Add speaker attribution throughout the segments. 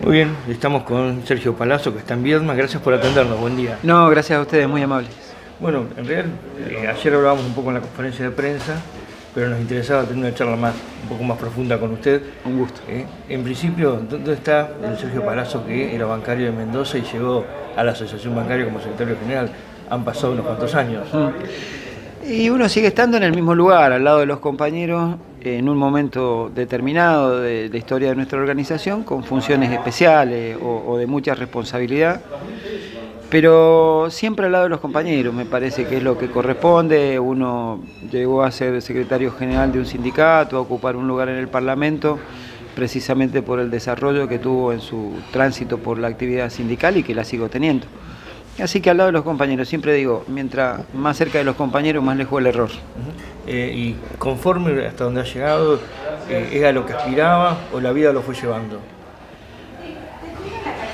Speaker 1: Muy bien, estamos con Sergio Palazzo, que está en Viedma. Gracias por atendernos, buen día.
Speaker 2: No, gracias a ustedes, muy amables.
Speaker 1: Bueno, en realidad, ayer hablábamos un poco en la conferencia de prensa, pero nos interesaba tener una charla un poco más profunda con usted.
Speaker 2: Un gusto.
Speaker 1: En principio, ¿dónde está el Sergio Palazzo, que era bancario de Mendoza y llegó a la Asociación Bancaria como secretario general? Han pasado unos cuantos años.
Speaker 2: Y uno sigue estando en el mismo lugar, al lado de los compañeros, en un momento determinado de la historia de nuestra organización, con funciones especiales o de mucha responsabilidad, pero siempre al lado de los compañeros, me parece que es lo que corresponde. Uno llegó a ser secretario general de un sindicato, a ocupar un lugar en el Parlamento, precisamente por el desarrollo que tuvo en su tránsito por la actividad sindical y que la sigo teniendo. Así que al lado de los compañeros, siempre digo, mientras más cerca de los compañeros, más lejos el error.
Speaker 1: Y conforme hasta donde ha llegado, ¿era lo que aspiraba o la vida lo fue llevando?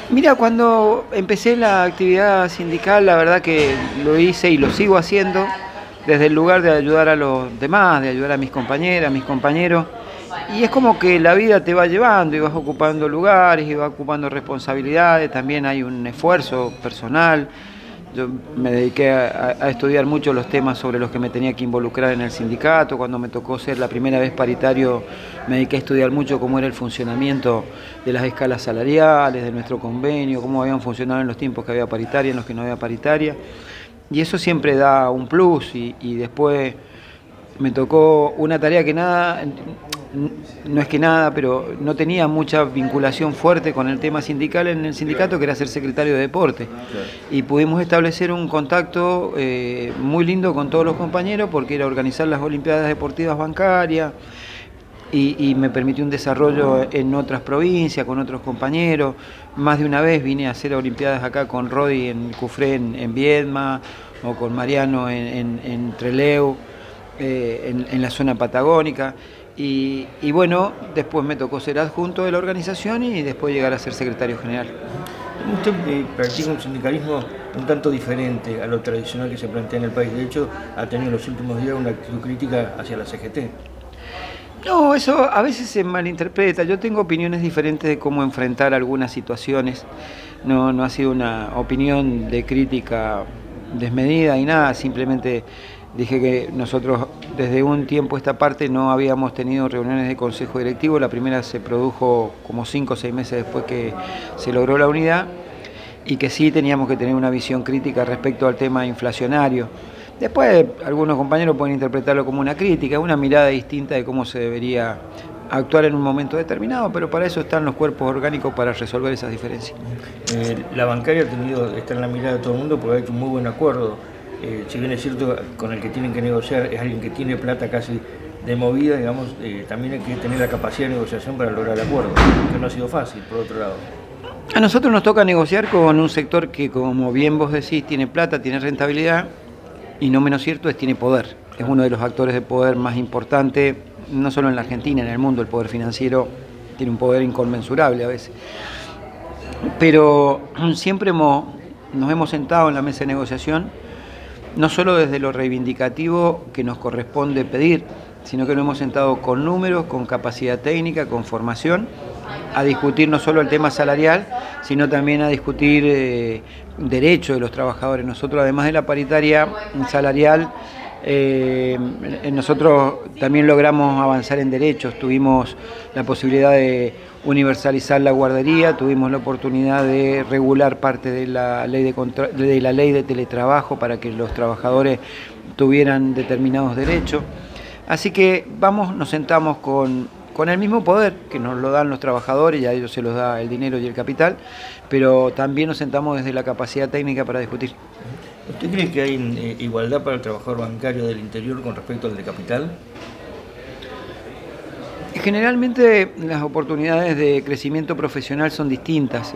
Speaker 2: Mira, cuando empecé la actividad sindical, la verdad que lo hice y lo sigo haciendo desde el lugar de ayudar a los demás, de ayudar a mis compañeras, a mis compañeros. Y es como que la vida te va llevando y vas ocupando lugares y vas ocupando responsabilidades, también hay un esfuerzo personal. Yo me dediqué a estudiar mucho los temas sobre los que me tenía que involucrar en el sindicato. Cuando me tocó ser la primera vez paritario, me dediqué a estudiar mucho cómo era el funcionamiento de las escalas salariales, de nuestro convenio, cómo habían funcionado en los tiempos que había paritaria, en los que no había paritaria. Y eso siempre da un plus y después me tocó una tarea que no es que nada, pero no tenía mucha vinculación fuerte con el tema sindical en el sindicato, que era ser secretario de deporte. Claro. Y pudimos establecer un contacto muy lindo con todos los compañeros, porque era organizar las Olimpiadas Deportivas Bancarias, y me permitió un desarrollo en otras provincias, con otros compañeros. Más de una vez vine a hacer Olimpiadas acá con Rodi en Cufré, en Viedma, o con Mariano en Trelew, en la zona patagónica. Y bueno, después me tocó ser adjunto de la organización y después llegar a ser secretario general.
Speaker 1: Usted practica un sindicalismo un tanto diferente a lo tradicional que se plantea en el país. De hecho, ha tenido en los últimos días una actitud crítica hacia la CGT.
Speaker 2: No, eso a veces se malinterpreta. Yo tengo opiniones diferentes de cómo enfrentar algunas situaciones. No ha sido una opinión de crítica desmedida y nada, simplemente dije que nosotros desde un tiempo a esta parte no habíamos tenido reuniones de consejo directivo. La primera se produjo como 5 o 6 meses después que se logró la unidad, y que sí teníamos que tener una visión crítica respecto al tema inflacionario. Después algunos compañeros pueden interpretarlo como una crítica, una mirada distinta de cómo se debería actuar en un momento determinado, pero para eso están los cuerpos orgánicos, para resolver esas diferencias.
Speaker 1: La bancaria está en la mirada de todo el mundo porque ha hecho un muy buen acuerdo. Si bien es cierto, con el que tienen que negociar es alguien que tiene plata casi de movida, digamos, también hay que tener la capacidad de negociación para lograr el acuerdo, que no ha sido fácil, por otro lado.
Speaker 2: A nosotros nos toca negociar con un sector que, como bien vos decís, tiene plata, tiene rentabilidad, y no menos cierto tiene poder. Es uno de los actores de poder más importantes, no solo en la Argentina, en el mundo. El poder financiero tiene un poder inconmensurable a veces. Pero siempre nos hemos sentado en la mesa de negociación, no solo desde lo reivindicativo que nos corresponde pedir, sino que nos hemos sentado con números, con capacidad técnica, con formación, a discutir no solo el tema salarial, sino también a discutir derechos de los trabajadores. Nosotros, además de la paritaria salarial, nosotros también logramos avanzar en derechos. Tuvimos la posibilidad de universalizar la guardería, tuvimos la oportunidad de regular parte de la ley de teletrabajo para que los trabajadores tuvieran determinados derechos. Así que nos sentamos con el mismo poder que nos lo dan los trabajadores, y a ellos se los da el dinero y el capital, pero también nos sentamos desde la capacidad técnica para discutir.
Speaker 1: ¿Usted cree que hay igualdad para el trabajador bancario del interior con respecto al de capital?
Speaker 2: Generalmente las oportunidades de crecimiento profesional son distintas.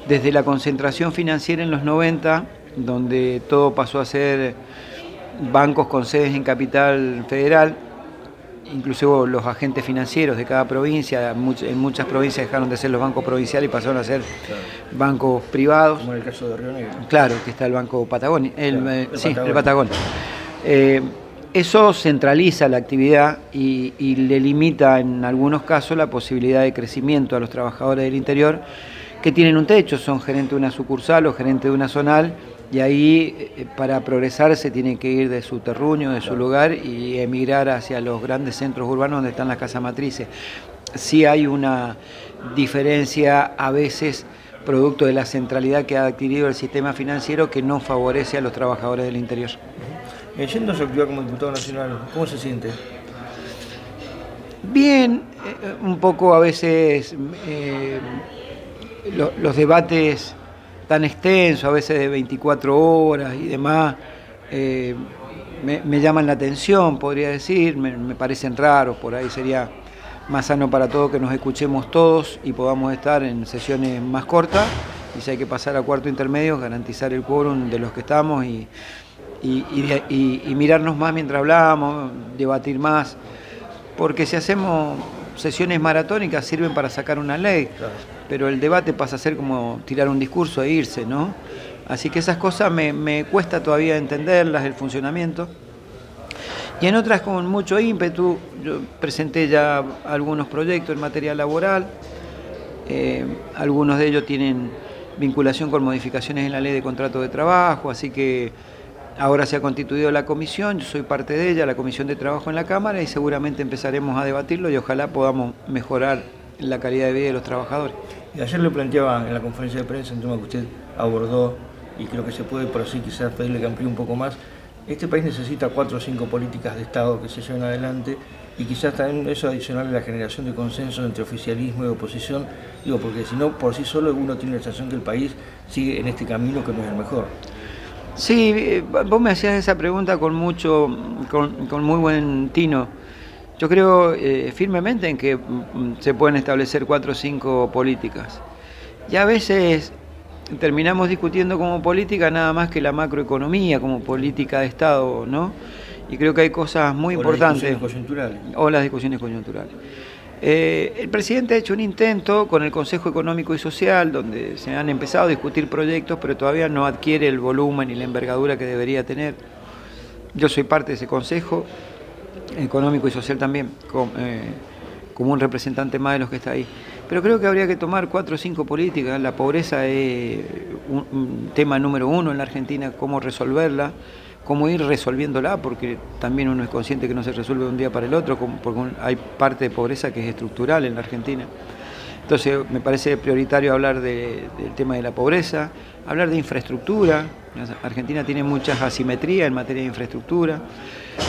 Speaker 2: Desde la concentración financiera en los 90, donde todo pasó a ser bancos con sedes en Capital Federal, inclusive los agentes financieros de cada provincia, en muchas provincias dejaron de ser los bancos provinciales y pasaron a ser bancos privados.
Speaker 1: Como en el caso de Río Negro.
Speaker 2: Claro, que está el Banco Patagonia, el Patagonia. Eso centraliza la actividad y le limita en algunos casos la posibilidad de crecimiento a los trabajadores del interior que tienen un techo, son gerente de una sucursal o gerente de una zonal, y ahí para progresar se tienen que ir de su terruño, de su lugar, y emigrar hacia los grandes centros urbanos donde están las casas matrices. Sí hay una diferencia a veces producto de la centralidad que ha adquirido el sistema financiero que no favorece a los trabajadores del interior.
Speaker 1: Yendo a su actividad como diputado nacional, ¿cómo se siente?
Speaker 2: Bien, un poco a veces los debates tan extensos, a veces de 24 horas y demás, me llaman la atención, podría decir, me parecen raros, por ahí sería más sano para todos que nos escuchemos todos y podamos estar en sesiones más cortas, y si hay que pasar a cuarto intermedio, garantizar el quórum de los que estamos y mirarnos más mientras hablamos, debatir más, porque si hacemos sesiones maratónicas sirven para sacar una ley, claro, pero el debate pasa a ser como tirar un discurso e irse, ¿no? Así que esas cosas me cuesta todavía entenderlas, el funcionamiento. Y en otras con mucho ímpetu. Yo presenté ya algunos proyectos en materia laboral, algunos de ellos tienen vinculación con modificaciones en la ley de contrato de trabajo, así que ahora se ha constituido la comisión, yo soy parte de ella, la comisión de trabajo en la Cámara, y seguramente empezaremos a debatirlo y ojalá podamos mejorar la calidad de vida de los trabajadores.
Speaker 1: Y ayer le planteaba en la conferencia de prensa un tema que usted abordó y creo que se puede por así quizás pedirle que amplíe un poco más. Este país necesita 4 o 5 políticas de Estado que se lleven adelante y quizás también eso adicional a la generación de consenso entre oficialismo y oposición, digo, porque si no, por sí solo uno tiene la sensación que el país sigue en este camino que no es el mejor.
Speaker 2: Sí, vos me hacías esa pregunta con muy buen tino. Yo creo firmemente en que se pueden establecer 4 o 5 políticas. Y a veces terminamos discutiendo como política nada más que la macroeconomía, como política de Estado, ¿no? Y creo que hay cosas muy importantes.
Speaker 1: Las discusiones coyunturales.
Speaker 2: O las discusiones coyunturales. El presidente ha hecho un intento con el Consejo Económico y Social, donde se han empezado a discutir proyectos, pero todavía no adquiere el volumen y la envergadura que debería tener. Yo soy parte de ese Consejo Económico y Social también, como un representante más de los que está ahí. Pero creo que habría que tomar 4 o 5 políticas. La pobreza es un tema número 1 en la Argentina, cómo resolverla, cómo ir resolviéndola, porque también uno es consciente que no se resuelve de un día para el otro, porque hay parte de pobreza que es estructural en la Argentina. Entonces me parece prioritario hablar del tema de la pobreza, hablar de infraestructura. Argentina tiene muchas asimetrías en materia de infraestructura,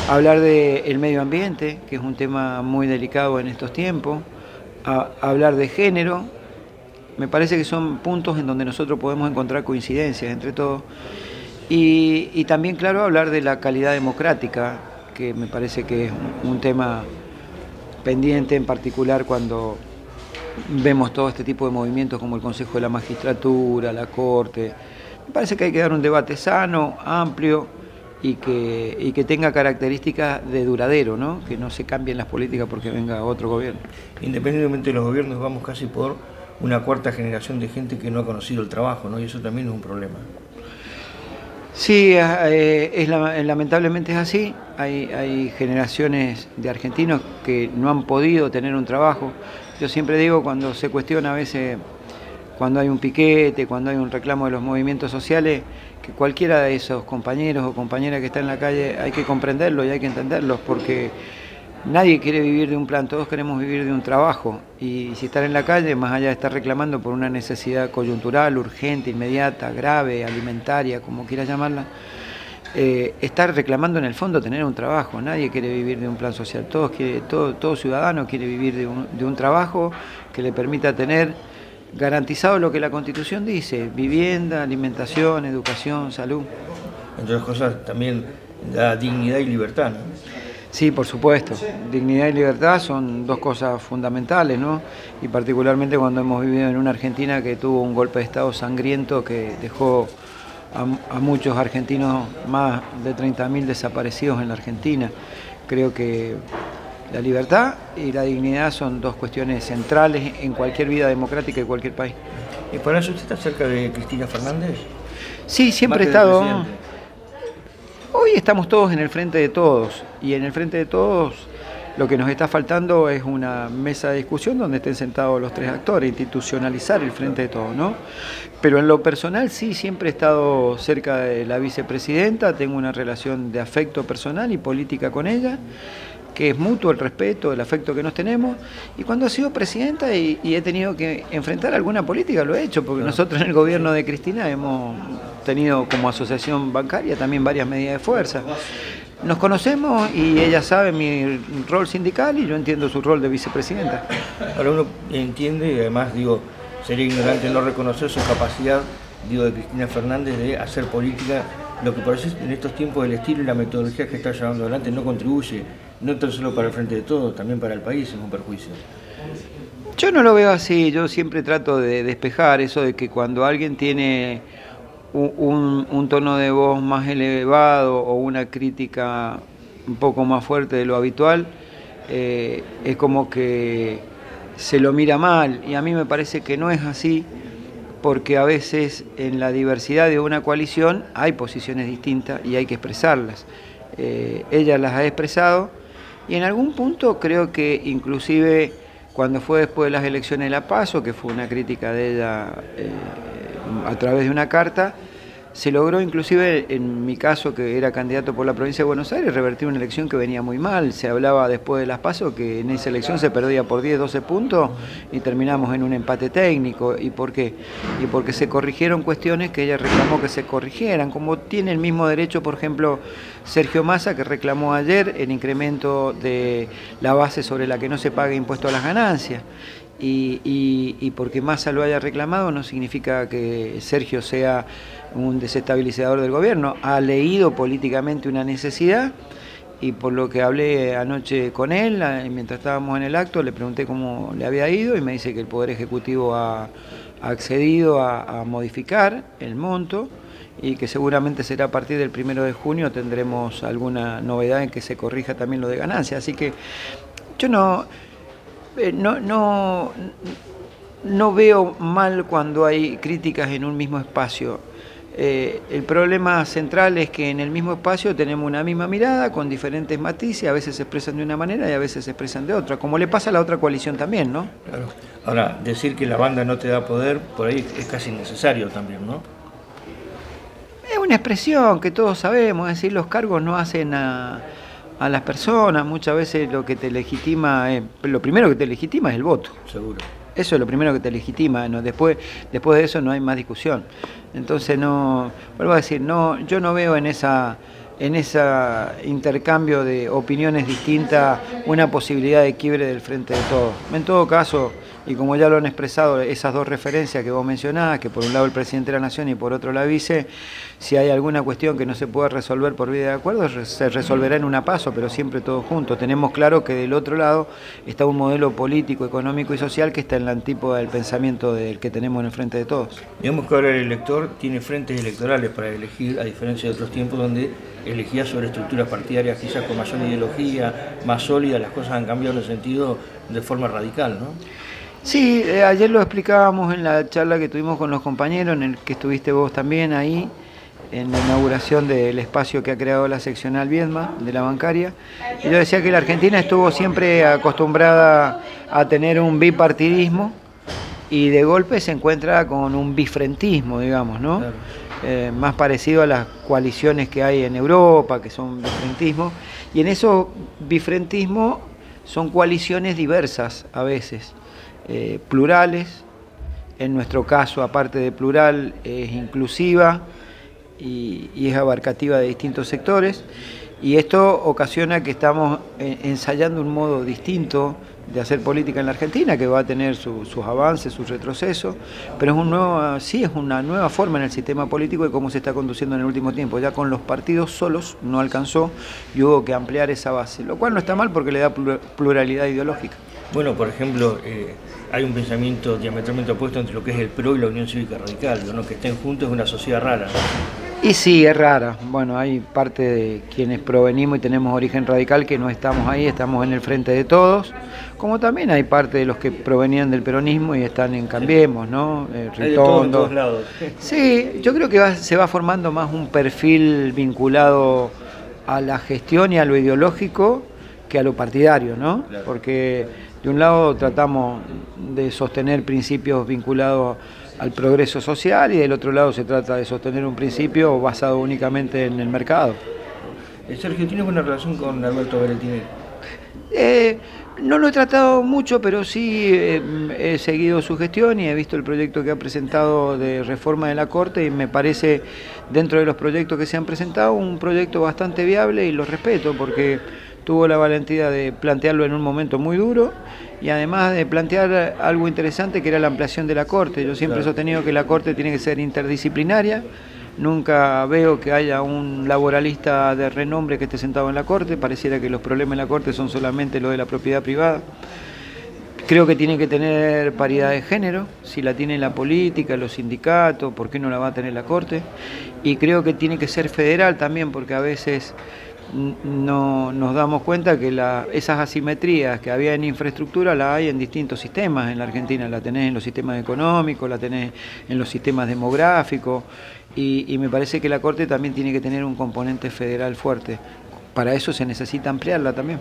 Speaker 2: hablar del medio ambiente, que es un tema muy delicado en estos tiempos, hablar de género. Me parece que son puntos en donde nosotros podemos encontrar coincidencias entre todos. Y también, claro, hablar de la calidad democrática, que me parece que es un tema pendiente, en particular cuando vemos todo este tipo de movimientos como el Consejo de la Magistratura, la Corte. Me parece que hay que dar un debate sano, amplio y que tenga características de duradero, ¿no? Que no se cambien las políticas porque venga otro gobierno.
Speaker 1: Independientemente de los gobiernos, vamos casi por una 4ª generación de gente que no ha conocido el trabajo, ¿no? Y eso también es un problema.
Speaker 2: Sí, lamentablemente es así. Hay generaciones de argentinos que no han podido tener un trabajo. Yo siempre digo, cuando se cuestiona a veces, cuando hay un piquete, cuando hay un reclamo de los movimientos sociales, que cualquiera de esos compañeros o compañeras que están en la calle hay que comprenderlo y hay que entenderlos, porque nadie quiere vivir de un plan, todos queremos vivir de un trabajo. Y si están en la calle, más allá de estar reclamando por una necesidad coyuntural, urgente, inmediata, grave, alimentaria, como quiera llamarla, estar reclamando en el fondo tener un trabajo. Nadie quiere vivir de un plan social, todo ciudadano quiere vivir de un trabajo que le permita tener garantizado lo que la Constitución dice: vivienda, alimentación, educación, salud.
Speaker 1: Entre otras cosas también da dignidad y libertad, ¿no?
Speaker 2: Sí, por supuesto. Dignidad y libertad son 2 cosas fundamentales, ¿no? Y particularmente cuando hemos vivido en una Argentina que tuvo un golpe de Estado sangriento que dejó a muchos argentinos, más de 30.000 desaparecidos en la Argentina. Creo que la libertad y la dignidad son 2 cuestiones centrales en cualquier vida democrática de cualquier país.
Speaker 1: ¿Y para eso usted está cerca de Cristina Fernández?
Speaker 2: Sí, siempre he estado... Hoy estamos todos en el frente de todos, y en el frente de todos lo que nos está faltando es una mesa de discusión donde estén sentados los tres actores, institucionalizar el frente de todos, ¿no? Pero en lo personal sí, siempre he estado cerca de la vicepresidenta, tengo una relación de afecto personal y política con ella, que es mutuo el respeto, el afecto que nos tenemos, y cuando he sido presidenta y he tenido que enfrentar alguna política, lo he hecho, porque nosotros en el gobierno de Cristina hemos tenido como asociación bancaria también varias medidas de fuerza. Nos conocemos y ella sabe mi rol sindical y yo entiendo su rol de vicepresidenta.
Speaker 1: Ahora uno entiende, y además digo, sería ignorante no reconocer su capacidad, digo, de Cristina Fernández de hacer política, lo que parece en estos tiempos el estilo y la metodología que está llevando adelante no contribuye, no tan solo para el frente de todos, también para el país es un perjuicio.
Speaker 2: Yo no lo veo así, yo siempre trato de despejar eso de que cuando alguien tiene un tono de voz más elevado o una crítica un poco más fuerte de lo habitual, es como que se lo mira mal, y a mí me parece que no es así, porque a veces en la diversidad de una coalición hay posiciones distintas y hay que expresarlas. Ella las ha expresado y en algún punto creo que inclusive cuando fue después de las elecciones de La Paso, que fue una crítica de ella a través de una carta, se logró inclusive, en mi caso que era candidato por la provincia de Buenos Aires, revertir una elección que venía muy mal. Se hablaba después de Las Paso que en esa elección se perdía por 10, 12 puntos y terminamos en un empate técnico. ¿Y por qué? Y porque se corrigieron cuestiones que ella reclamó que se corrigieran, como tiene el mismo derecho, por ejemplo, Sergio Massa, que reclamó ayer el incremento de la base sobre la que no se pague impuesto a las ganancias. Y porque Massa lo haya reclamado no significa que Sergio sea un desestabilizador del gobierno. Ha leído políticamente una necesidad y por lo que hablé anoche con él, mientras estábamos en el acto, le pregunté cómo le había ido y me dice que el Poder Ejecutivo ha accedido a modificar el monto y que seguramente será a partir del 1 de junio tendremos alguna novedad en que se corrija también lo de ganancias. Así que yo no veo mal cuando hay críticas en un mismo espacio. El problema central es que en el mismo espacio tenemos una misma mirada con diferentes matices, a veces se expresan de una manera y a veces se expresan de otra, como le pasa a la otra coalición también, ¿no?
Speaker 1: Claro. Ahora, decir que la banda no te da poder, por ahí es casi necesario también, ¿no?
Speaker 2: Es una expresión que todos sabemos, es decir, los cargos no hacen a las personas, muchas veces lo que te legitima, lo primero que te legitima es el voto.
Speaker 1: Seguro. Eso
Speaker 2: es lo primero que te legitima, ¿no? Después de eso no hay más discusión. Entonces vuelvo a decir, yo no veo en ese intercambio de opiniones distintas una posibilidad de quiebre del frente de todos. En todo caso, y como ya lo han expresado esas dos referencias que vos mencionás, que por un lado el presidente de la Nación y por otro la vice, si hay alguna cuestión que no se pueda resolver por vía de acuerdo, se resolverá en una paso, pero siempre todos juntos. Tenemos claro que del otro lado está un modelo político, económico y social que está en la antípoda del pensamiento del que tenemos en el frente de todos.
Speaker 1: Digamos que ahora el elector tiene frentes electorales para elegir, a diferencia de otros tiempos donde elegía sobre estructuras partidarias quizás con mayor ideología, más sólida, las cosas han cambiado en el sentido de forma radical, ¿no?
Speaker 2: Sí, ayer lo explicábamos en la charla que tuvimos con los compañeros, en el que estuviste vos también ahí, en la inauguración del espacio que ha creado la seccional Viedma, de la bancaria. Y yo decía que la Argentina estuvo siempre acostumbrada a tener un bipartidismo y de golpe se encuentra con un bifrentismo, digamos, ¿no? Claro. Más parecido a las coaliciones que hay en Europa, que son bifrentismo. Y en esos bifrentismos son coaliciones diversas a veces. Plurales, en nuestro caso, aparte de plural, es inclusiva y es abarcativa de distintos sectores, y esto ocasiona que estamos ensayando un modo distinto de hacer política en la Argentina, que va a tener sus avances, sus retrocesos, pero es una nueva forma en el sistema político de cómo se está conduciendo en el último tiempo. Ya con los partidos solos no alcanzó y hubo que ampliar esa base, lo cual no está mal porque le da pluralidad ideológica.
Speaker 1: Bueno, por ejemplo, hay un pensamiento diametralmente opuesto entre lo que es el PRO y la Unión Cívica Radical, ¿no? Que estén juntos es una sociedad rara, ¿no?
Speaker 2: Y sí, es rara. Bueno, hay parte de quienes provenimos y tenemos origen radical que no estamos ahí, estamos en el frente de todos, como también hay parte de los que provenían del peronismo y están en Cambiemos, ¿no?
Speaker 1: Hay de todo en todos lados.
Speaker 2: Sí, yo creo que se va formando más un perfil vinculado a la gestión y a lo ideológico que a lo partidario, ¿no?
Speaker 1: Claro.
Speaker 2: Porque de un lado tratamos de sostener principios vinculados al progreso social y del otro lado se trata de sostener un principio basado únicamente en el mercado.
Speaker 1: Sergio, ¿tiene buena relación con Alberto Berretini?
Speaker 2: No lo he tratado mucho, pero sí he seguido su gestión y he visto el proyecto que ha presentado de reforma de la Corte y me parece, dentro de los proyectos que se han presentado, un proyecto bastante viable y lo respeto porque tuvo la valentía de plantearlo en un momento muy duro y además de plantear algo interesante que era la ampliación de la Corte. Yo siempre he sostenido que la Corte tiene que ser interdisciplinaria. Nunca veo que haya un laboralista de renombre que esté sentado en la Corte. Pareciera que los problemas en la Corte son solamente los de la propiedad privada. Creo que tiene que tener paridad de género. Si la tiene la política, los sindicatos, ¿por qué no la va a tener la Corte? Y creo que tiene que ser federal también, porque a veces no nos damos cuenta que esas asimetrías que había en infraestructura las hay en distintos sistemas en la Argentina. La tenés en los sistemas económicos, la tenés en los sistemas demográficos y me parece que la Corte también tiene que tener un componente federal fuerte. Para eso se necesita ampliarla también.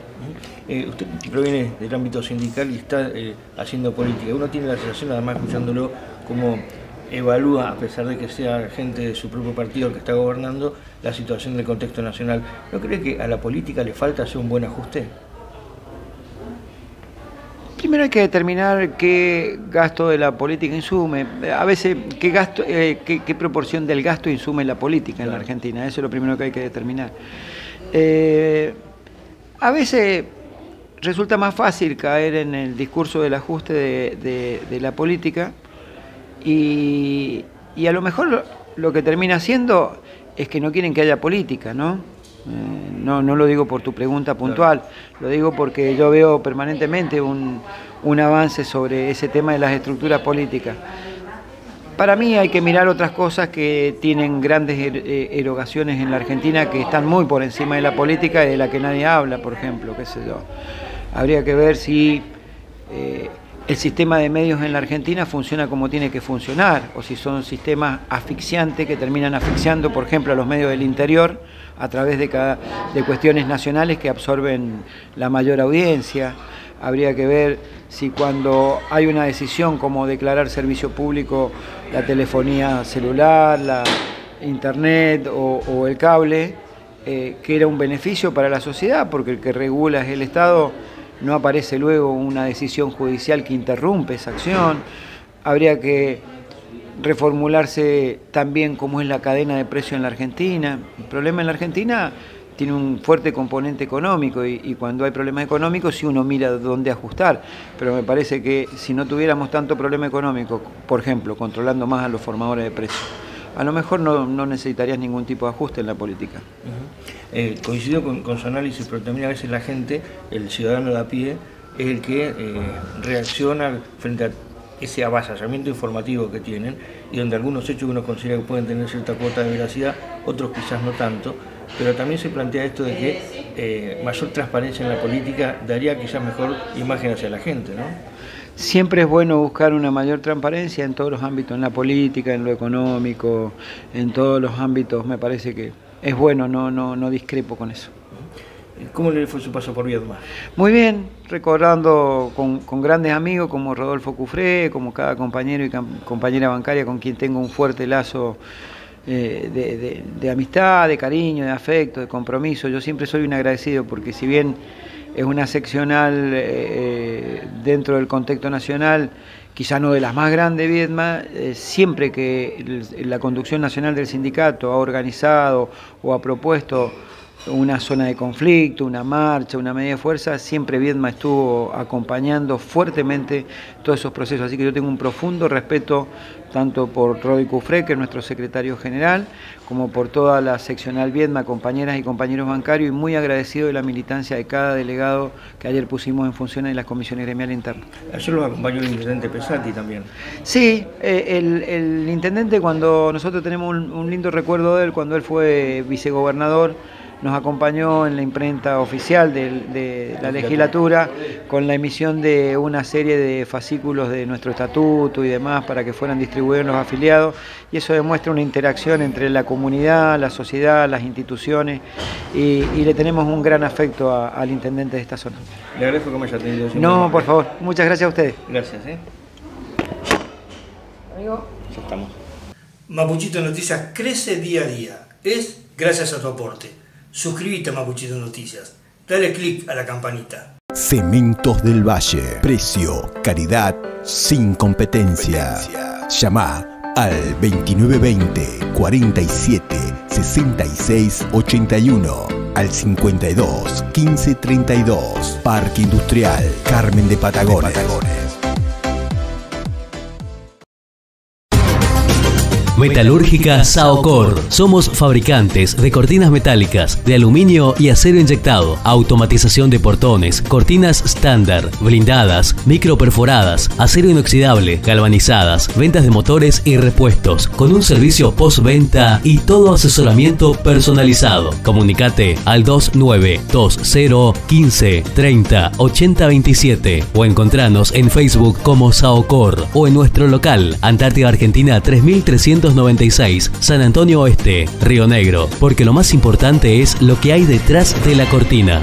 Speaker 1: Usted proviene del ámbito sindical y está haciendo política. Uno tiene la sensación, además escuchándolo, como evalúa, a pesar de que sea gente de su propio partido el que está gobernando, la situación del contexto nacional. ¿No cree que a la política le falta hacer un buen ajuste?
Speaker 2: Primero hay que determinar qué gasto de la política insume. A veces, qué proporción del gasto insume la política en la Argentina. Eso es lo primero que hay que determinar. A veces resulta más fácil caer en el discurso del ajuste de la política y a lo mejor lo que termina haciendo es que no quieren que haya política, ¿no? No lo digo por tu pregunta puntual, lo digo porque yo veo permanentemente un avance sobre ese tema de las estructuras políticas. Para mí hay que mirar otras cosas que tienen grandes erogaciones en la Argentina que están muy por encima de la política y de la que nadie habla, por ejemplo, qué sé yo. Habría que ver si el sistema de medios en la Argentina funciona como tiene que funcionar, o si son sistemas asfixiantes que terminan asfixiando, por ejemplo, a los medios del interior a través de cuestiones nacionales que absorben la mayor audiencia. Habría que ver si cuando hay una decisión como declarar servicio público la telefonía celular, la internet o el cable, que era un beneficio para la sociedad, porque el que regula es el Estado, no aparece luego una decisión judicial que interrumpe esa acción. Habría que reformularse también cómo es la cadena de precios en la Argentina. El problema en la Argentina tiene un fuerte componente económico y cuando hay problemas económicos sí uno mira dónde ajustar, pero me parece que si no tuviéramos tanto problema económico, por ejemplo, controlando más a los formadores de precios, a lo mejor no necesitarías ningún tipo de ajuste en la política.
Speaker 1: Coincido con su análisis, pero también a veces la gente, el ciudadano de a pie, es el que reacciona frente a ese avasallamiento informativo que tienen y donde algunos hechos que uno considera que pueden tener cierta cuota de veracidad, otros quizás no tanto, pero también se plantea esto de que mayor transparencia en la política daría quizás mejor imagen hacia la gente, ¿no?
Speaker 2: Siempre es bueno buscar una mayor transparencia en todos los ámbitos, en la política, en lo económico, en todos los ámbitos. Me parece que es bueno, no discrepo con eso.
Speaker 1: ¿Cómo le fue su paso por Viedma?
Speaker 2: Muy bien, recordando con grandes amigos como Rodolfo Cufré, como cada compañero y compañera bancaria con quien tengo un fuerte lazo de amistad, de cariño, de afecto, de compromiso. Yo siempre soy un agradecido porque si bien es una seccional dentro del contexto nacional, quizá no de las más grandes, Viedma, siempre que la conducción nacional del sindicato ha organizado o ha propuesto una zona de conflicto, una marcha, una medida de fuerza, siempre Viedma estuvo acompañando fuertemente todos esos procesos. Así que yo tengo un profundo respeto tanto por Rodi Cufré, que es nuestro secretario general, como por toda la seccional Viedma, compañeras y compañeros bancarios, y muy agradecido de la militancia de cada delegado que ayer pusimos en funciones en las comisiones gremiales internas.
Speaker 1: Ayer lo acompañó el intendente Pesati también.
Speaker 2: Sí, el intendente, cuando nosotros tenemos un lindo recuerdo de él, cuando él fue vicegobernador, nos acompañó en la imprenta oficial de la legislatura con la emisión de una serie de fascículos de nuestro estatuto y demás para que fueran distribuidos los afiliados, y eso demuestra una interacción entre la comunidad, la sociedad, las instituciones, y le tenemos un gran afecto al intendente de esta zona.
Speaker 1: Le agradezco que me haya atendido.
Speaker 2: No, por favor, muchas gracias a ustedes.
Speaker 1: Gracias.
Speaker 2: Amigo.
Speaker 1: Ya estamos.
Speaker 3: Mapuchito Noticias crece día a día. Es gracias a tu aporte. Suscríbete a Mapuchito Noticias. Dale click a la campanita.
Speaker 4: Cementos del Valle. Precio, calidad, sin competencia. Llama al 2920 47 66 81, al 52 15 32. Parque Industrial Carmen de Patagones.
Speaker 5: Metalúrgica Saocor. Somos fabricantes de cortinas metálicas, de aluminio y acero inyectado, automatización de portones, cortinas estándar, blindadas, microperforadas, acero inoxidable, galvanizadas, ventas de motores y repuestos, con un servicio postventa y todo asesoramiento personalizado. Comunicate al 2920 15 30 80 27 o encontranos en Facebook como Saocor o en nuestro local, Antártida Argentina 3396, San Antonio Oeste, Río Negro, porque lo más importante es lo que hay detrás de la cortina.